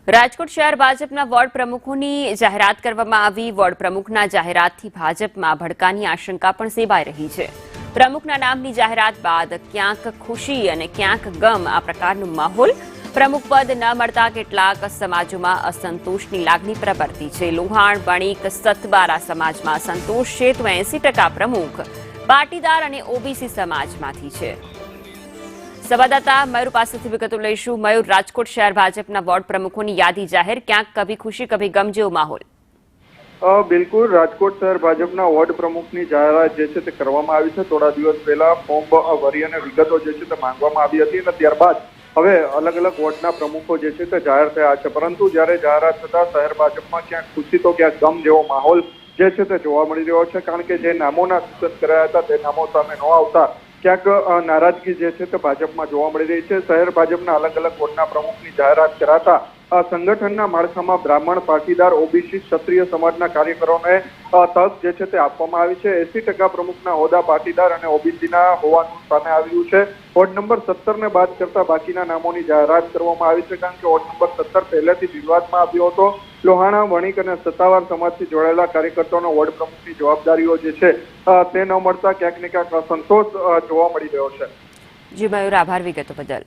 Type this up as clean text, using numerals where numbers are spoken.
રાજકોટ શહેર ભાજપના વોર્ડ પ્રમુખોની જાહેરાત કરવામાં આવી। વોર્ડ પ્રમુખના જાહેરાતથી ભાજપમાં ભડકાની આશંકા પણ સેવાઈ રહી છે। પ્રમુખના નામની જાહેરાત બાદ ક્યાંક ખુશી અને ક્યાંક ગમ આ પ્રકારનો માહોલ। પ્રમુખ પદ ન મળતા કેટલાક સમાજોમાં અસંતોષની લાગણી પ્રવર્તી છે। લોહાણ, બણીક, સતબારા સમાજમાં અસંતોષ છે તો 80% પ્રમુખ પાટીદાર અને ઓબીસી સમાજમાંથી છે। સંવાદદાતા મયુર પાસેથી વિગતો લઈશું। મયુર, રાજકોટ શહેર ભાજપના વોર્ડ પ્રમુખોની યાદી જાહેર, ક્યાંક કભી ખુશી કભી ગમ જેવો માહોલ। બિલકુલ, રાજકોટ શહેર ભાજપના વોર્ડ પ્રમુખની જાહેરાત જે છે તે કરવામાં આવી છે। થોડા દિવસ પહેલા ફોર્મ ભરી અને વિગતો જે છે તે માંગવામાં આવી હતી અને ત્યારબાદ હવે અલગ અલગ વોર્ડના પ્રમુખો જે છે તે જાહેર થયા છે। પરંતુ જ્યારે જાહેરાત થતા શહેર ભાજપમાં ક્યાંક ખુશી તો ક્યાંક ગમ જેવો માહોલ જે છે તે જોવા મળી રહ્યો છે। કારણ કે જે નામોના સૂચન કરાયા હતા તે નામો સામે ન આવતા ક્યાંક નારાજગી જે છે તે ભાજપમાં જોવા મળી રહી છે। શહેર ભાજપના અલગ અલગ વોર્ડના પ્રમુખની જાહેરાત કરાતા સંગઠનના માળખામાં બ્રાહ્મણ, પાટીદાર, ઓબીસી, ક્ષત્રિય સમાજના કાર્યકરોને તક જે છે તે આપવામાં આવી છે। 80% પ્રમુખના હોદ્દા પાટીદાર અને ઓબીસીના હોવાનું સામે આવ્યું છે। વોર્ડ નંબર 17 ને બાદ કરતા બાકીના નામોની જાહેરાત કરવામાં આવી છે। કારણ કે વોર્ડ નંબર 17 પહેલેથી વિવાદમાં આવ્યો હતો। લોહાણા, વણિક અને સત્તાવાર સમાજથી જોડાયેલા કાર્યકર્તાઓનો વોર્ડ પ્રમુખની જવાબદારીઓ જે છે તે ન મળતા ક્યાંક ને ક્યાંક અસંતોષ જોવા મળી રહ્યો છે। જી મયુર, આભાર વિગતો બદલ।